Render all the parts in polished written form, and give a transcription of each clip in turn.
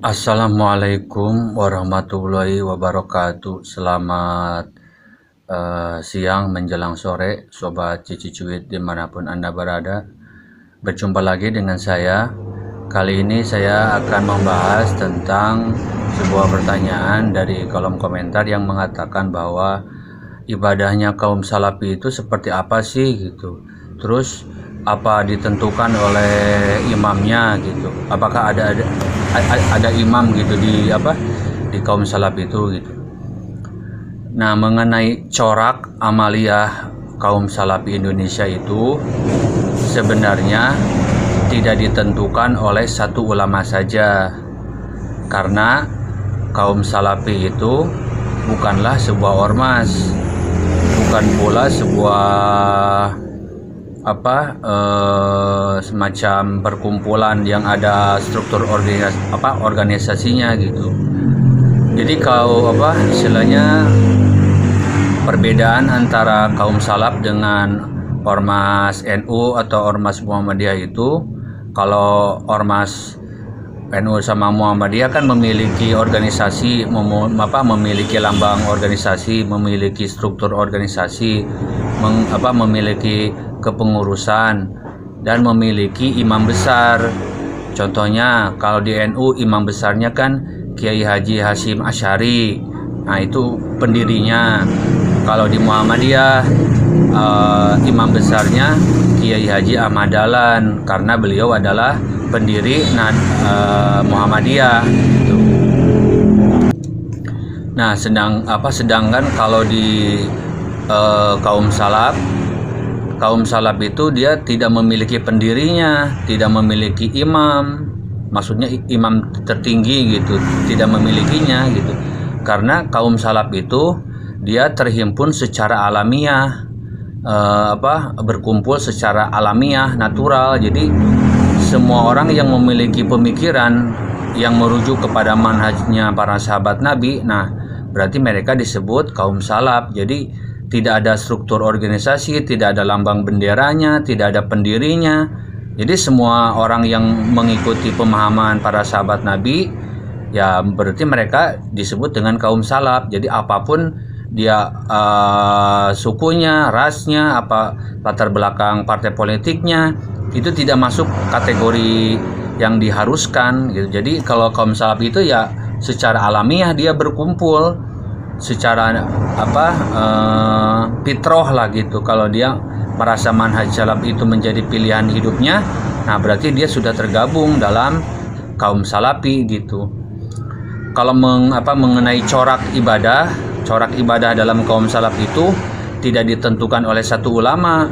Assalamualaikum warahmatullahi wabarakatuh. Selamat siang menjelang sore, Sobat Cici Cuit dimanapun Anda berada. Berjumpa lagi dengan saya. Kali ini saya akan membahas tentang sebuah pertanyaan dari kolom komentar yang mengatakan bahwa ibadahnya kaum Salafi itu seperti apa sih gitu. Terus apa ditentukan oleh imamnya gitu? Apakah ada imam gitu di kaum Salafi itu gitu. Nah, mengenai corak amaliyah kaum Salafi Indonesia itu sebenarnya tidak ditentukan oleh satu ulama saja, karena kaum Salafi itu bukanlah sebuah ormas, bukan pula sebuah semacam perkumpulan yang ada struktur organisasinya gitu. Jadi kalau istilahnya perbedaan antara kaum salaf dengan ormas NU atau ormas Muhammadiyah itu, kalau ormas NU sama Muhammadiyah kan memiliki organisasi, memiliki lambang organisasi, memiliki struktur organisasi, memiliki kepengurusan, dan memiliki imam besar. Contohnya kalau di NU imam besarnya kan Kiai Haji Hasyim Asy'ari. Nah, itu pendirinya. Kalau di Muhammadiyah imam besarnya Kiai Haji Ahmad Dahlan, karena beliau adalah pendiri Muhammadiyah gitu. Nah, sedangkan kalau di kaum salaf itu dia tidak memiliki pendirinya, tidak memiliki imam, maksudnya imam tertinggi gitu, tidak memilikinya gitu. Karena kaum salaf itu dia terhimpun secara alamiah, berkumpul secara alamiah, natural. Jadi semua orang yang memiliki pemikiran yang merujuk kepada manhajnya para sahabat Nabi, nah berarti mereka disebut kaum salaf. Jadi tidak ada struktur organisasi, tidak ada lambang benderanya, tidak ada pendirinya. Jadi semua orang yang mengikuti pemahaman para sahabat Nabi, ya berarti mereka disebut dengan kaum salaf. Jadi apapun dia sukunya, rasnya, latar belakang partai politiknya, itu tidak masuk kategori yang diharuskan gitu. Jadi kalau kaum salaf itu ya secara alamiah dia berkumpul secara fitrah lah gitu. Kalau dia merasa manhaj salaf itu menjadi pilihan hidupnya, nah berarti dia sudah tergabung dalam kaum salafi gitu. Kalau mengenai corak ibadah dalam kaum salaf itu tidak ditentukan oleh satu ulama,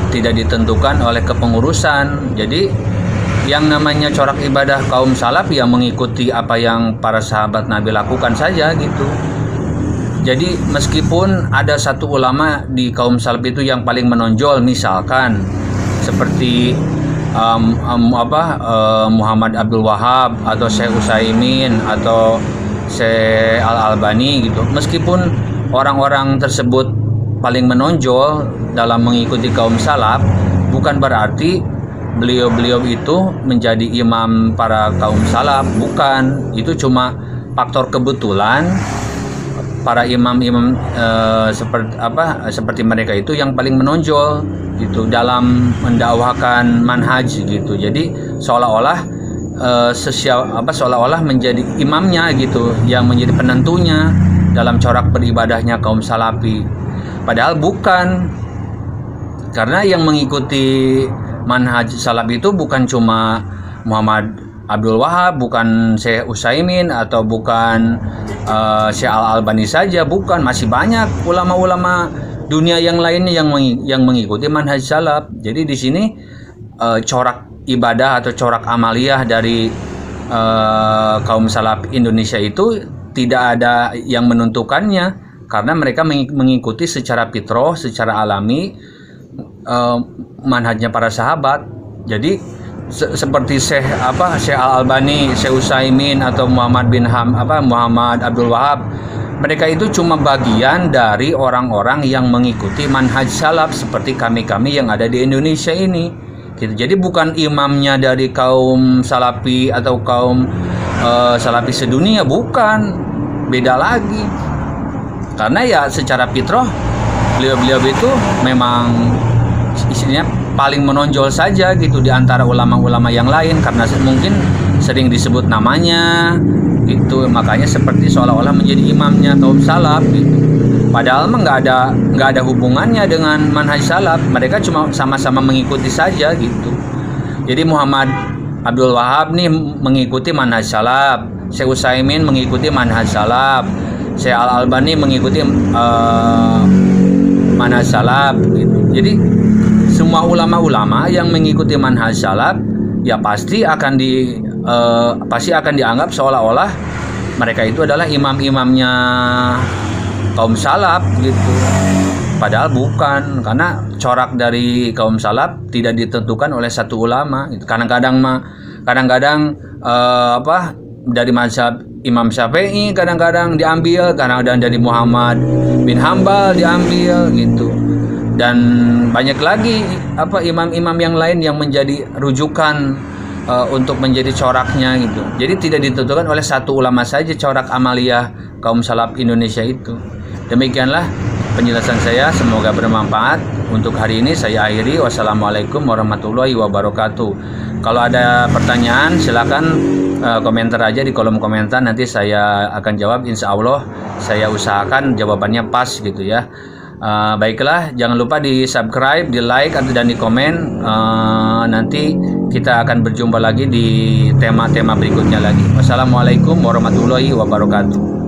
tidak ditentukan oleh kepengurusan. Jadi yang namanya corak ibadah kaum salaf ya mengikuti apa yang para sahabat Nabi lakukan saja gitu. Jadi meskipun ada satu ulama di kaum salaf itu yang paling menonjol, misalkan seperti Muhammad Abdul Wahab atau Syekh Utsaimin atau Syekh Al-Albani gitu. Meskipun orang-orang tersebut paling menonjol dalam mengikuti kaum salaf, bukan berarti beliau-beliau itu menjadi imam para kaum salaf, bukan. Itu cuma faktor kebetulan para imam-imam seperti mereka itu yang paling menonjol gitu dalam mendakwahkan manhaj gitu. Jadi seolah-olah seolah-olah menjadi imamnya gitu, yang menjadi penentunya dalam corak beribadahnya kaum salafi. Padahal bukan. Karena yang mengikuti manhaj salaf itu bukan cuma Muhammad Abdul Wahab, bukan Syekh Utsaimin, atau bukan Syekh Al-Albani saja, bukan. Masih banyak ulama-ulama dunia yang lainnya yang mengikuti manhaj salaf. Jadi di sini corak ibadah atau corak amaliyah dari kaum salaf Indonesia itu tidak ada yang menentukannya, karena mereka mengikuti secara fitrah, secara alami manhajnya para sahabat. Jadi seperti Syekh Al-Albani, Syekh Utsaimin atau Muhammad Abdul Wahab, mereka itu cuma bagian dari orang-orang yang mengikuti manhaj salaf seperti kami-kami yang ada di Indonesia ini. gitu. Jadi bukan imamnya dari kaum Salafi atau kaum Salafi sedunia, bukan, beda lagi. Karena ya secara fitrah beliau-beliau itu memang isinya paling menonjol saja gitu di antara ulama-ulama yang lain, karena mungkin sering disebut namanya itu, makanya seperti seolah-olah menjadi imamnya kaum salaf gitu. Padahal mah nggak ada hubungannya dengan manhaj salaf, mereka cuma sama-sama mengikuti saja gitu. Jadi Muhammad Abdul Wahab nih mengikuti manhaj salaf, Syekh Utsaimin mengikuti manhaj salaf, Syekh Al Albani mengikuti manhaj salaf gitu. Jadi semua ulama-ulama yang mengikuti manhaj salaf ya pasti akan dianggap seolah-olah mereka itu adalah imam-imamnya kaum salaf gitu. Padahal bukan, karena corak dari kaum salaf tidak ditentukan oleh satu ulama. Kadang-kadang dari mazhab Imam Syafi'i kadang-kadang diambil, kadang-kadang dari Muhammad bin Hambal diambil gitu. Dan banyak lagi imam-imam yang lain yang menjadi rujukan untuk menjadi coraknya gitu. Jadi tidak ditentukan oleh satu ulama saja corak amaliyah kaum salaf Indonesia itu. Demikianlah penjelasan saya, semoga bermanfaat. Untuk hari ini saya akhiri. Wassalamualaikum warahmatullahi wabarakatuh. Kalau ada pertanyaan silakan komentar aja di kolom komentar, nanti saya akan jawab. Insya Allah saya usahakan jawabannya pas gitu ya. Baiklah, jangan lupa di subscribe, di like, dan di komen. Nanti kita akan berjumpa lagi di tema-tema berikutnya lagi. Wassalamualaikum warahmatullahi wabarakatuh.